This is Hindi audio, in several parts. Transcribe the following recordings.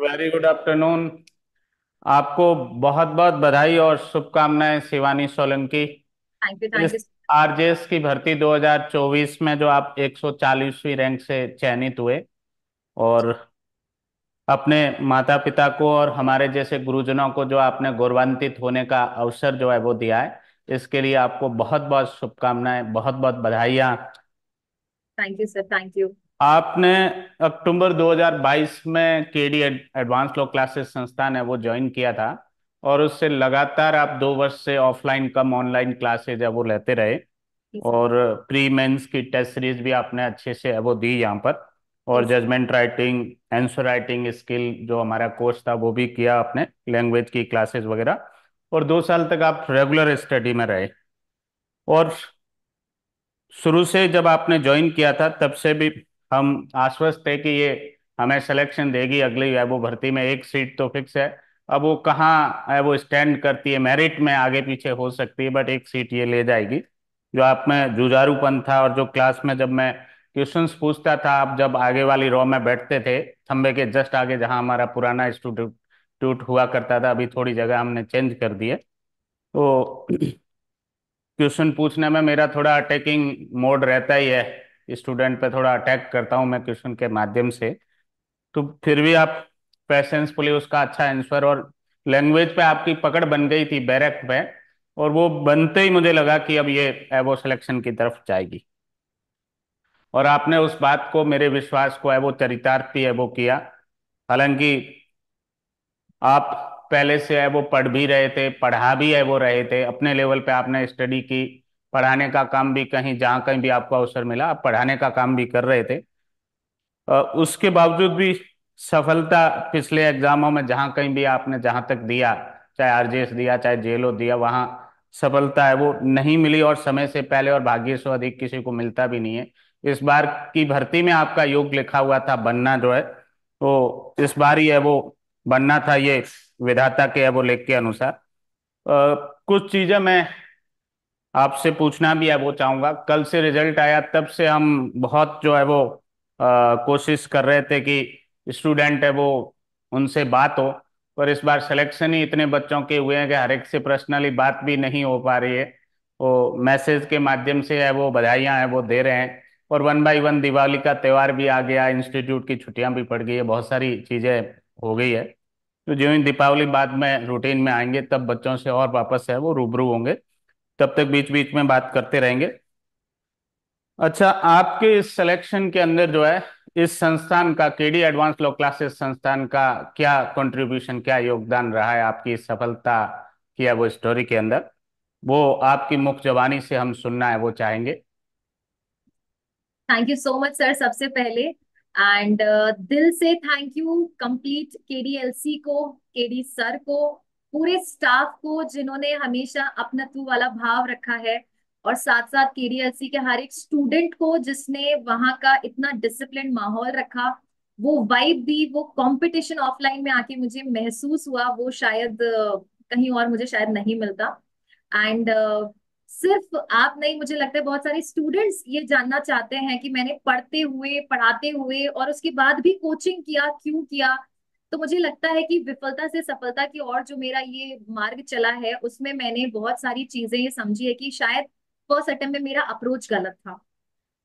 Very good afternoon. आपको बहुत बहुत बधाई और शुभकामनाएं Shivani Solanki. Thank you thank इस यू। आरजेएस की भर्ती 2024 में जो आप 140वीं रैंक से चयनित हुए और अपने माता पिता को और हमारे जैसे गुरुजनों को जो आपने गौरवान्वित होने का अवसर जो है वो दिया है, इसके लिए आपको बहुत बहुत शुभकामनाएं, बहुत बहुत बधाइयाँ। Thank you sir, thank you. आपने अक्टूबर 2022 में केडी एडवांस लो क्लासेस संस्थान है वो ज्वाइन किया था और उससे लगातार आप 2 वर्ष से ऑफलाइन कम ऑनलाइन क्लासेज है वो लेते रहे। जी सर। और प्री मेंस की टेस्ट सीरीज भी आपने अच्छे से है वो दी यहाँ पर। जी और sir. Judgement writing, answer writing skill जो हमारा कोर्स था वो भी किया आपने, लैंग्वेज की क्लासेस वगैरह। और 2 साल तक आप रेगुलर स्टडी में रहे। और शुरू से जब आपने ज्वाइन किया था तब से भी हम आश्वस्त थे कि ये हमें सिलेक्शन देगी, अगली है वो भर्ती में एक सीट तो फिक्स है। अब वो कहाँ है वो स्टैंड करती है, मेरिट में आगे पीछे हो सकती है, बट एक सीट ये ले जाएगी। जो आप में जुझारूपन था और जो क्लास में जब मैं क्वेश्चंस पूछता था, आप जब आगे वाली रो में बैठते थे, खंबे के जस्ट आगे जहां हमारा पुराना इंस्टीट्यूट हुआ करता था, अभी थोड़ी जगह हमने चेंज कर दी है। तो क्वेश्चन पूछने में मेरा थोड़ा अटैकिंग मोड रहता ही है, स्टूडेंट पे थोड़ा अटैक करता हूँ मैं क्वेश्चन के माध्यम से। तो फिर भी आप पेशेंसफुली उसका अच्छा आंसर, और लैंग्वेज पे आपकी पकड़ बन गई थी बैरक पे, और वो बनते ही मुझे लगा कि अब ये एवो सिलेक्शन की तरफ जाएगी। और आपने उस बात को, मेरे विश्वास को है वो चरितार्थ भी है वो किया। हालांकि आप पहले से है वो पढ़ भी रहे थे, पढ़ा भी है वो रहे थे, अपने लेवल पे आपने स्टडी की, पढ़ाने का काम भी कहीं जहाँ कहीं भी आपको अवसर मिला आप पढ़ाने का काम भी कर रहे थे। उसके बावजूद भी सफलता पिछले एग्जामों में जहाँ कहीं भी आपने जहाँ तक दिया, चाहे आरजेएस दिया चाहे जेलो दिया, वहाँ सफलता है वो नहीं मिली, और समय से पहले और भाग्य से अधिक किसी को मिलता भी नहीं है। इस बार की भर्ती में आपका योग लिखा हुआ था बनना जो है, तो इस बार ही है वो बनना था, ये विधाता के है वो लेख के अनुसार। कुछ चीजें मैं आपसे पूछना भी है वो चाहूंगा। कल से रिजल्ट आया तब से हम बहुत जो है वो कोशिश कर रहे थे कि स्टूडेंट है वो उनसे बात हो, पर इस बार सिलेक्शन ही इतने बच्चों के हुए हैं कि हर एक से पर्सनली बात भी नहीं हो पा रही है। वो मैसेज के माध्यम से है वो बधाइयां है वो दे रहे हैं। और 1 बाय 1 दिवाली का त्यौहार भी आ गया, इंस्टीट्यूट की छुट्टियां भी पड़ गई है, बहुत सारी चीजें हो गई है। तो जो इन दीपावली बाद में रूटीन में आएंगे तब बच्चों से और वापस है वो रूबरू होंगे। तब तक बीच बीच में बात करते रहेंगे। अच्छा, आपके इस सिलेक्शन के अंदर जो है, इस संस्थान का, केडी एडवांस लॉ क्लासेस संस्थान का क्या कंट्रीब्यूशन, क्या योगदान रहा है आपकी इस सफलता की है वो स्टोरी के अंदर, वो आपकी मुख जबानी से हम सुनना है वो चाहेंगे। Thank you so much sir, सबसे पहले एंड दिल से थैंक यू कंप्लीट केडीएलसी को, केडी सर को, पूरे स्टाफ को जिन्होंने हमेशा अपनत्व वाला भाव रखा है, और साथ साथ केडीएलसी के हर एक स्टूडेंट को जिसने वहां का इतना डिसिप्लिन माहौल रखा, वो वाइब दी, वो कंपटीशन ऑफलाइन में आके मुझे महसूस हुआ, वो शायद कहीं और मुझे शायद नहीं मिलता। एंड सिर्फ आप नहीं, मुझे लगता है बहुत सारे स्टूडेंट्स ये जानना चाहते हैं कि मैंने पढ़ते हुए, पढ़ाते हुए और उसके बाद भी कोचिंग किया, क्यों किया। तो मुझे लगता है कि विफलता से सफलता की ओर जो मेरा ये मार्ग चला है, उसमें मैंने बहुत सारी चीजें ये समझी है कि शायद फर्स्ट अटेम्प्ट में मेरा अप्रोच गलत था।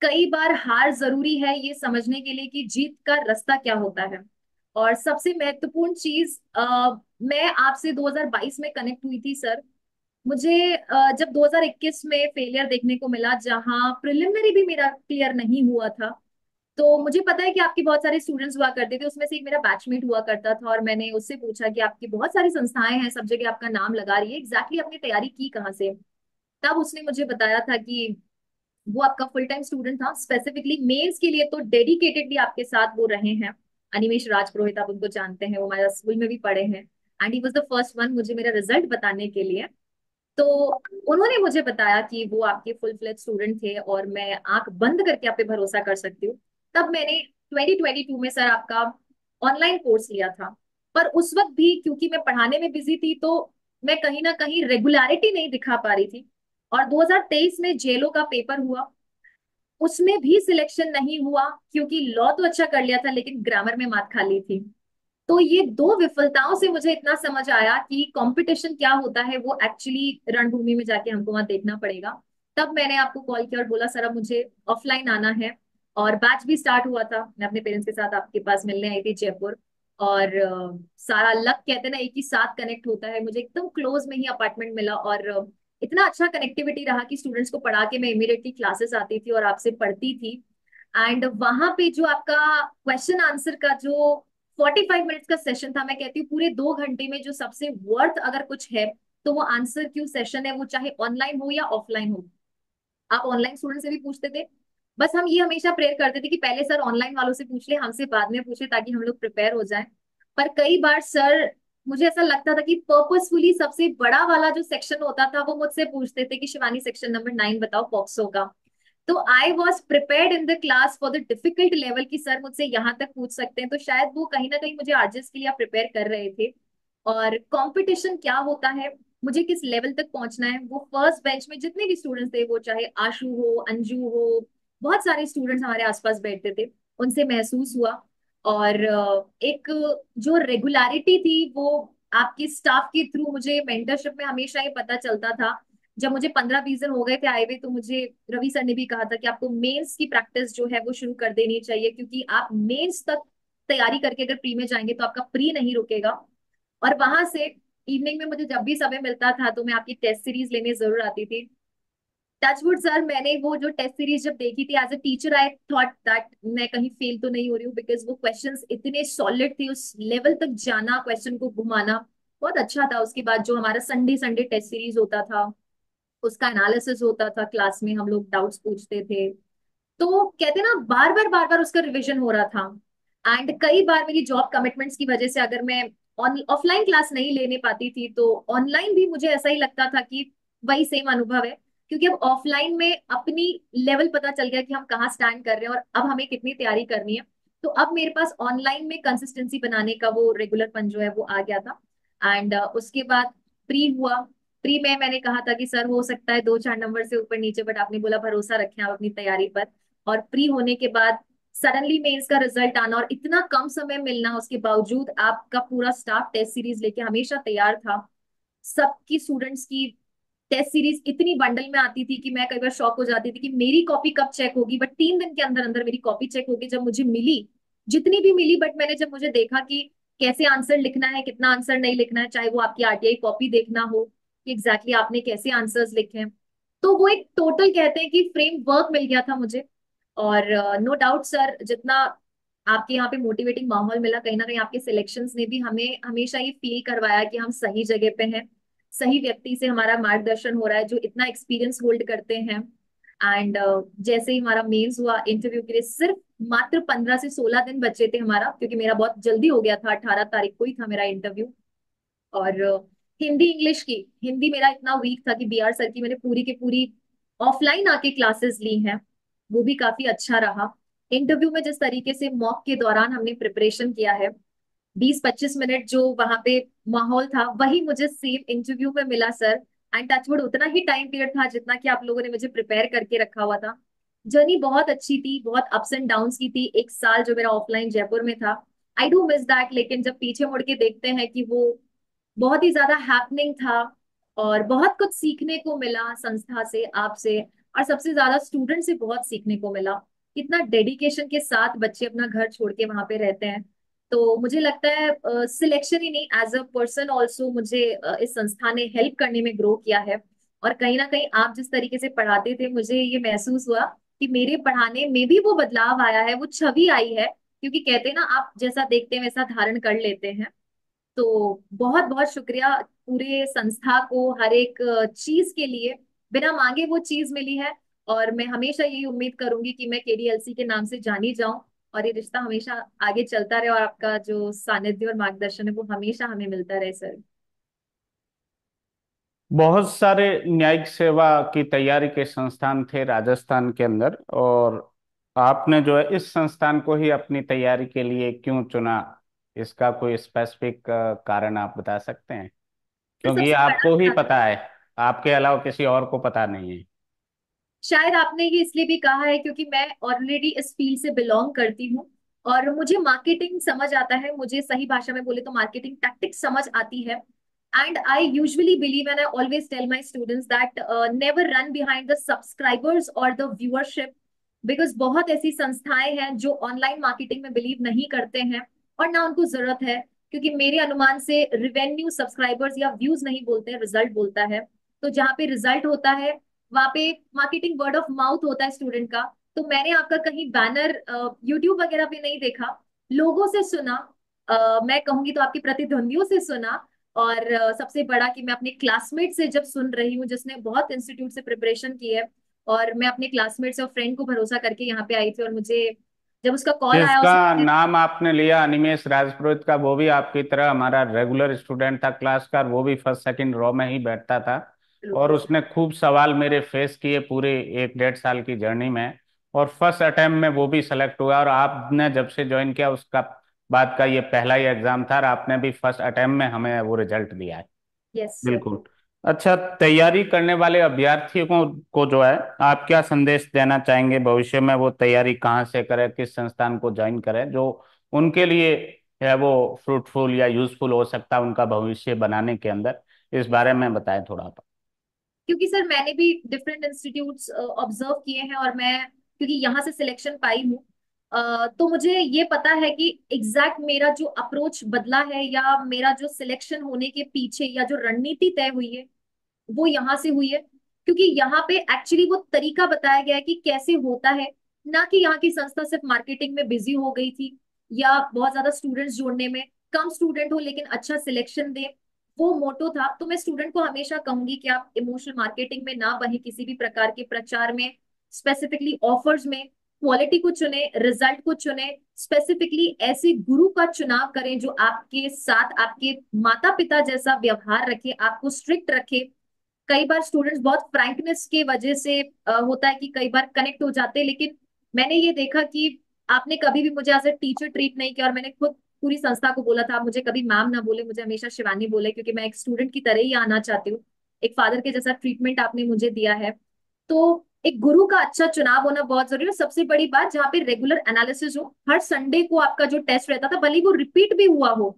कई बार हार जरूरी है ये समझने के लिए कि जीत का रास्ता क्या होता है। और सबसे महत्वपूर्ण चीज, मैं आपसे 2022 में कनेक्ट हुई थी सर। मुझे जब 2021 में फेलियर देखने को मिला, जहां प्रिलिमिनरी भी मेरा क्लियर नहीं हुआ था, तो मुझे पता है कि आपके बहुत सारे स्टूडेंट्स हुआ करते थे, उसमें से एक मेरा बैचमेट हुआ करता था, और मैंने उससे पूछा कि आपकी बहुत सारी संस्थाएं हैं, सब जगह आपका नाम लगा रही है, एग्जैक्टली आपने तैयारी की कहाँ से। तब उसने मुझे बताया था कि वो आपका फुल टाइम स्टूडेंट था, स्पेसिफिकली मेंस के लिए तो डेडिकेटेडली आपके साथ वो रहे हैं। अनिमेश राज पुरोहित, आप उनको जानते हैं, वो हमारे स्कूल में भी पढ़े हैं, and he was the first one मुझे मेरा रिजल्ट बताने के लिए। तो उन्होंने मुझे बताया कि वो आपके फुल फ्लेज स्टूडेंट थे और मैं आंख बंद करके आप पे भरोसा कर सकती हूँ। तब मैंने 2022 में सर आपका ऑनलाइन कोर्स लिया था। पर उस वक्त भी क्योंकि मैं पढ़ाने में बिजी थी, तो मैं कहीं ना कहीं रेगुलरिटी नहीं दिखा पा रही थी। और 2023 में जेलो का पेपर हुआ, उसमें भी सिलेक्शन नहीं हुआ, क्योंकि लॉ तो अच्छा कर लिया था लेकिन ग्रामर में मात खा ली थी। तो ये दो विफलताओं से मुझे इतना समझ आया कि कंपटीशन क्या होता है वो एक्चुअली रणभूमि में जाके हमको वहां देखना पड़ेगा। तब मैंने आपको कॉल किया और बोला सर अब मुझे ऑफलाइन आना है। और बैच भी स्टार्ट हुआ था, मैं अपने पेरेंट्स के साथ आपके पास मिलने आई थी जयपुर। और सारा लक कहते हैं ना एक ही साथ कनेक्ट होता है, मुझे एकदम क्लोज में ही अपार्टमेंट मिला। और इतना अच्छा कनेक्टिविटी रहा कि स्टूडेंट्स को पढ़ा के मैं इमीडिएटली क्लासेस आती थी और आपसे पढ़ती थी। एंड वहां पे जो आपका क्वेश्चन आंसर का जो 45 मिनट्स का सेशन था, मैं कहती हूँ पूरे 2 घंटे में जो सबसे वर्थ अगर कुछ है तो वो आंसर क्यू सेशन है, वो चाहे ऑनलाइन हो या ऑफलाइन हो। आप ऑनलाइन स्टूडेंट से भी पूछते थे, बस हम ये हमेशा प्रेयर करते थे कि पहले सर ऑनलाइन वालों से पूछ ले, हमसे बाद में पूछे ताकि हम लोग प्रिपेयर हो जाएं। पर कई बार सर, मुझे ऐसा लगता था कि पर्पसफुली सबसे बड़ा वाला जो सेक्शन होता था वो मुझसे पूछते थे कि शिवानी सेक्शन नंबर 9 बताओ पॉक्सो का। तो I was prepared in the class for the difficult level की सर मुझसे यहाँ तक पूछ सकते हैं, तो शायद वो कहीं ना कहीं मुझे आरजेस के लिए प्रिपेयर कर रहे थे। और कंपटीशन क्या होता है, मुझे किस लेवल तक पहुंचना है, वो फर्स्ट बेंच में जितने भी स्टूडेंट्स थे, वो चाहे आशु हो, अंजू हो, बहुत सारे स्टूडेंट्स हमारे आसपास बैठते थे, उनसे महसूस हुआ। और एक जो रेगुलरिटी थी वो आपके स्टाफ के थ्रू मुझे मेंटरशिप में हमेशा ये पता चलता था। जब मुझे 15-20 दिन हो गए थे आए हुए, तो मुझे रवि सर ने भी कहा था कि आपको मेंस की प्रैक्टिस जो है वो शुरू कर देनी चाहिए, क्योंकि आप मेंस तक तैयारी करके अगर प्री में जाएंगे तो आपका प्री नहीं रुकेगा। और वहां से इवनिंग में मुझे जब भी समय मिलता था तो मैं आपकी टेस्ट सीरीज लेने जरूर आती थी। टचवुड सर, मैंने वो जो टेस्ट सीरीज जब देखी थी as a teacher, I thought that मैं कहीं फेल तो नहीं हो रही हूँ, बिकॉज वो क्वेश्चंस इतने सॉलिड थे, उस लेवल तक जाना, क्वेश्चन को घुमाना बहुत अच्छा था। उसके बाद जो हमारा संडे संडे टेस्ट सीरीज होता था, उसका एनालिसिस होता था, क्लास में हम लोग डाउट्स पूछते थे, तो कहते ना बार बार उसका रिवीजन हो रहा था। एंड कई बार मेरी जॉब कमिटमेंट्स की वजह से अगर मैं ऑफलाइन क्लास नहीं लेने पाती थी तो ऑनलाइन भी मुझे ऐसा ही लगता था कि वही सेम अनुभव है, क्योंकि अब ऑफलाइन में अपनी लेवल पता चल गया कि हम कहाँ स्टैंड कर रहे हैं और अब हमें कितनी तैयारी करनी है। तो अब मेरे पास ऑनलाइन में कंसिस्टेंसी बनाने का वो रेगुलरपन जो है वो आ गया था। एंड उसके बाद प्री हुआ। प्री में मैंने कहा था कि सर हो सकता है 2-4 नंबर से ऊपर नीचे, बट आपने बोला भरोसा रखें आप अपनी तैयारी पर। और प्री होने के बाद सडनली मेंस का रिजल्ट आना और इतना कम समय मिलना, उसके बावजूद आपका पूरा स्टाफ टेस्ट सीरीज लेके हमेशा तैयार था। सबकी स्टूडेंट्स की टेस्ट सीरीज इतनी बंडल में आती थी कि मैं कई बार शॉक हो जाती थी कि मेरी कॉपी कब चेक होगी, बट 3 दिन के अंदर अंदर मेरी कॉपी चेक होगी। जब मुझे मिली, जितनी भी मिली, बट मैंने जब मुझे देखा कि कैसे आंसर लिखना है, कितना आंसर नहीं लिखना है, चाहे वो आपकी आरटीआई कॉपी देखना हो कि एग्जैक्टली आपने कैसे आंसर्स लिखे हैं, तो वो एक टोटल कहते हैं कि फ्रेमवर्क मिल गया था मुझे। और नो डाउट सर, जितना आपके यहाँ पे मोटिवेटिंग माहौल मिला, कहीं ना कहीं आपके सिलेक्शंस ने भी हमें हमेशा ये फील करवाया कि हम सही जगह पे हैं, सही व्यक्ति से हमारा मार्गदर्शन हो रहा है जो इतना एक्सपीरियंस होल्ड करते हैं। एंड जैसे ही हमारा मेंस हुआ इंटरव्यू के लिए, सिर्फ मात्र 15 से 16 दिन बचे थे हमारा, क्योंकि मेरा बहुत जल्दी हो गया था, 18 तारीख को ही था मेरा इंटरव्यू। और हिंदी इंग्लिश की, हिंदी मेरा इतना वीक था कि बीआर सर की मैंने पूरी की पूरी ऑफलाइन आके क्लासेस ली हैं, वो भी काफी अच्छा रहा। इंटरव्यू में जिस तरीके से मॉक के दौरान हमने प्रिपरेशन किया है, 20-25 मिनट जो वहां पे माहौल था वही मुझे सेम इंटरव्यू में मिला सर। एंड टचवुड उतना ही टाइम पीरियड था जितना कि आप लोगों ने मुझे प्रिपेयर करके रखा हुआ था। जर्नी बहुत अच्छी थी, बहुत अप्स एंड डाउन्स की थी, एक साल जो मेरा ऑफलाइन जयपुर में था, आई डू मिस दैट, लेकिन जब पीछे मुड़ के देखते हैं कि वो बहुत ही ज्यादा हैपनिंग था और बहुत कुछ सीखने को मिला संस्था से, आपसे, और सबसे ज्यादा स्टूडेंट से बहुत सीखने को मिला। कितना डेडिकेशन के साथ बच्चे अपना घर छोड़ के वहां पे रहते हैं। तो मुझे लगता है सिलेक्शन ही नहीं, एज अ पर्सन ऑल्सो मुझे इस संस्था ने हेल्प करने में ग्रो किया है। और कहीं ना कहीं आप जिस तरीके से पढ़ाते थे, मुझे ये महसूस हुआ कि मेरे पढ़ाने में भी वो बदलाव आया है, वो छवि आई है, क्योंकि कहते हैं ना आप जैसा देखते हैं वैसा धारण कर लेते हैं। तो बहुत बहुत शुक्रिया पूरे संस्था को, हर एक चीज के लिए, बिना मांगे वो चीज मिली है। और मैं हमेशा यही उम्मीद करूंगी कि मैं केडीएलसी के नाम से जानी जाऊं और ये रिश्ता हमेशा आगे चलता रहे और आपका जो सानिध्य और मार्गदर्शन है वो हमेशा हमें मिलता रहे सर। बहुत सारे न्यायिक सेवा की तैयारी के संस्थान थे राजस्थान के अंदर, और आपने जो है इस संस्थान को ही अपनी तैयारी के लिए क्यों चुना? इसका कोई स्पेसिफिक कारण आप बता सकते हैं? तो क्योंकि ये सबसे बड़ा आपको ही कारण, पता है, आपके अलावा किसी और को पता नहीं है। शायद आपने ये इसलिए भी कहा है क्योंकि मैं ऑलरेडी इस फील्ड से बिलोंग करती हूँ। और मुझे मार्केटिंग समझ आता है, मुझे सही भाषा में बोले तो मार्केटिंग टैक्टिक्स समझ आती है। And I usually believe and I always tell my students that never run behind the subscribers और द व्यूअरशिप, बिकॉज बहुत ऐसी संस्थाएं हैं जो ऑनलाइन मार्केटिंग में बिलीव नहीं करते हैं और ना उनको जरूरत है। क्योंकि मेरे अनुमान से रिवेन्यू सब्सक्राइबर्स या व्यूज नहीं बोलते हैं, रिजल्ट बोलता है। तो जहाँ पे रिजल्ट होता है वहां पे मार्केटिंग वर्ड ऑफ माउथ होता है स्टूडेंट का। तो मैंने आपका कहीं बैनर यूट्यूब वगैरह पे नहीं देखा, लोगों से सुना। मैं कहूंगी तो आपके प्रतिद्वंदियों से सुना। और सबसे बड़ा कि मैं अपने क्लासमेट से जब सुन रही हूँ जिसने बहुत इंस्टीट्यूट से प्रिपरेशन की है, और मैं अपने क्लासमेट से और फ्रेंड को भरोसा करके यहाँ पे आई थी, और मुझे जब उसका कॉल आया जिसका उसने नाम आपने लिया अनिमेष राजपुरोहित का, वो भी आपकी तरह हमारा रेगुलर स्टूडेंट था क्लास का, और वो भी फर्स्ट सेकंड रो में ही बैठता था। और बिल्कुल। उसने खूब सवाल मेरे फेस किए पूरे 1 डेढ़ साल की जर्नी में, और फर्स्ट अटेम्प्ट में वो भी सेलेक्ट हुआ। और आपने जब से ज्वाइन किया उसका बाद का ये पहला ही एग्जाम था, और आपने भी फर्स्ट अटेम्प्ट में हमें वो रिजल्ट दिया है। Yes sir. बिल्कुल। अच्छा, तैयारी करने वाले अभ्यर्थियों को जो है, आप क्या संदेश देना चाहेंगे? भविष्य में वो तैयारी कहाँ से करें, किस संस्थान को ज्वाइन करें जो उनके लिए है वो फ्रूटफुल या यूजफुल हो सकता है उनका भविष्य बनाने के अंदर? इस बारे में बताएं थोड़ा आप। क्योंकि सर मैंने भी डिफरेंट इंस्टीट्यूट्स ऑब्जर्व किए हैं, और मैं क्योंकि यहाँ से सिलेक्शन पाई हूँ, तो मुझे ये पता है कि एग्जैक्ट मेरा जो अप्रोच बदला है या मेरा जो सिलेक्शन होने के पीछे या जो रणनीति तय हुई है वो यहाँ से हुई है। क्योंकि यहाँ पे एक्चुअली वो तरीका बताया गया है कि कैसे होता है, ना कि यहाँ की संस्था सिर्फ मार्केटिंग में बिजी हो गई थी या बहुत ज्यादा स्टूडेंट्स जोड़ने में। कम स्टूडेंट हो लेकिन अच्छा सिलेक्शन दे, वो मोटो था। तो मैं स्टूडेंट को हमेशा कहूंगी कि आप इमोशनल मार्केटिंग में ना बने, किसी भी प्रकार के प्रचार में, स्पेसिफिकली ऑफर्स में क्वालिटी को चुने, रिजल्ट को चुने। स्पेसिफिकली ऐसे गुरु का चुनाव करें जो आपके साथ आपके माता पिता जैसा व्यवहार रखे, आपको स्ट्रिक्ट रखे। कई बार स्टूडेंट्स बहुत फ्रैंकनेस के वजह से होता है कि कई बार कनेक्ट हो जाते हैं, लेकिन मैंने ये देखा कि आपने कभी भी मुझे एज अ टीचर ट्रीट नहीं किया, और मैंने खुद पूरी संस्था को बोला था आप मुझे कभी मैम ना बोले, मुझे हमेशा शिवानी बोले, क्योंकि मैं एक स्टूडेंट की तरह ही आना चाहती हूँ। एक फादर के जैसा ट्रीटमेंट आपने मुझे दिया है। तो एक गुरु का अच्छा चुनाव होना बहुत जरूरी है। सबसे बड़ी बात, जहाँ पे रेगुलर एनालिसिस हो, हर संडे को आपका जो टेस्ट रहता था, भले ही वो रिपीट भी हुआ हो,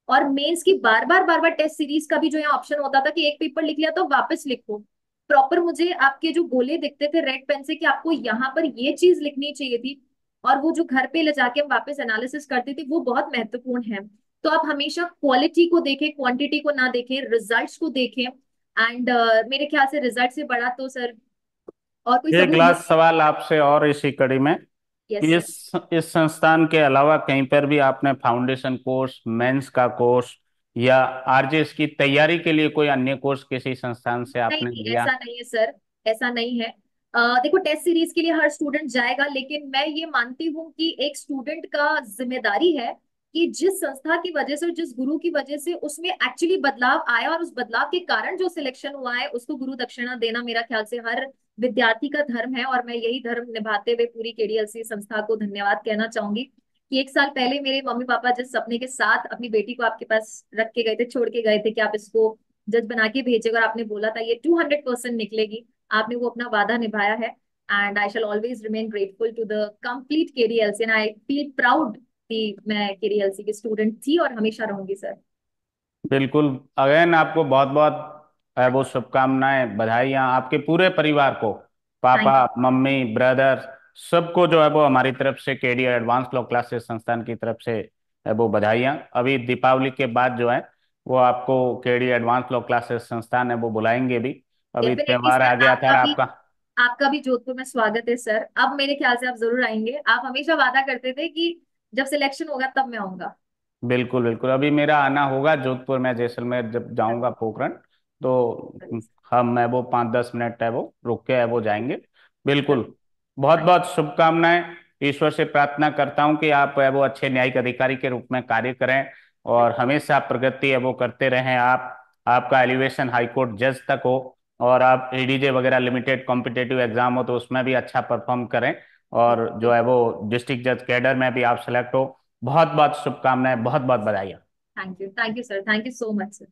और मेंस की बार बार टेस्ट सीरीज का भी जो यहाँ ऑप्शन होता था कि एक पेपर लिख लिया तो वापस लिखो। प्रॉपर मुझे आपके जो गोले दिखते थे रेड पेन से कि आपको यहाँ पर ये चीज लिखनी चाहिए थी, और वो जो घर पे ले जाके हम वापस एनालिसिस करते थे, वो बहुत महत्वपूर्ण है। तो आप हमेशा क्वालिटी को देखें, क्वांटिटी को ना देखें, रिजल्ट्स को देखें। एंड मेरे ख्याल से रिजल्ट से बड़ा तो सर और कोई एक सबूत लास्ट नहीं है। सवाल आपसे और इसी कड़ी में, यस कि सर। इस संस्थान के अलावा कहीं पर भी आपने फाउंडेशन कोर्स, मेंस का कोर्स, या आरजेएस की तैयारी के लिए कोई अन्य कोर्स किसी संस्थान से नहीं आपने नहीं, लिया? ऐसा नहीं है सर। ऐसा नहीं है। देखो, टेस्ट सीरीज के लिए हर स्टूडेंट जाएगा, लेकिन मैं ये मानती हूँ कि एक स्टूडेंट का जिम्मेदारी है कि जिस संस्था की वजह से और जिस गुरु की वजह से उसमें एक्चुअली बदलाव आया, और उस बदलाव के कारण जो सिलेक्शन हुआ है, उसको गुरु दक्षिणा देना मेरा ख्याल से हर विद्यार्थी का धर्म है। और मैं यही धर्म निभाते हुए पूरी केडीएलसी संस्था को धन्यवाद कहना चाहूंगी कि एक साल पहले मेरे मम्मी पापा जिस सपने के साथ अपनी बेटी को आपके पास रख के गए थे, छोड़ के गए थे कि आप इसको जज बना के भेजेगा, और आपने बोला था ये 200% निकलेगी, आपने वो अपना वादा निभाया है। And I shall always remain grateful to the complete KDLC, and I feel proud कि मैं केडीएलसी की स्टूडेंट थी और हमेशा रहूंगी सर। बिल्कुल। अगेन आपको बहुत बहुत वो शुभकामनाएं, बधाइयाँ आपके पूरे परिवार को, पापा, थैंक मम्मी, ब्रदर, सबको जो है वो हमारी तरफ से, केडी एडवांस लॉ क्लासेस संस्थान की तरफ से है वो बधाइयाँ। अभी दीपावली के बाद जो है वो आपको केडी एडवांस लॉ क्लासेस संस्थान है वो बुलाएंगे भी। अभी डेफिनेटली त्योहार सर। आ गया था आपका। आपका भी जोधपुर में स्वागत है सर। अब मेरे ख्याल से आप जरूर आएंगे, आप हमेशा वादा करते थे कि जब सिलेक्शन होगा तब मैं आऊंगा। बिल्कुल बिल्कुल, अभी मेरा आना होगा जोधपुर में, जैसलमेर जब जाऊंगा पोखरण, तो हम मैं वो 5-10 मिनट है वो रुक के है वो जाएंगे। बिल्कुल। बहुत बहुत शुभकामनाएं। ईश्वर से प्रार्थना करता हूं कि आप है वो अच्छे न्यायिक अधिकारी के रूप में कार्य करें, और हमेशा प्रगति है वो करते रहें आप। आपका एलिवेशन हाईकोर्ट जज तक हो, और आप एडीजे वगैरह लिमिटेड कॉम्पिटेटिव एग्जाम हो तो उसमें भी अच्छा परफॉर्म करें, और जो है वो डिस्ट्रिक्ट जज कैडर में भी आप सेलेक्ट हो। बहुत बहुत शुभकामनाएं, बहुत बहुत बधाई। Thank you sir, thank you so much sir.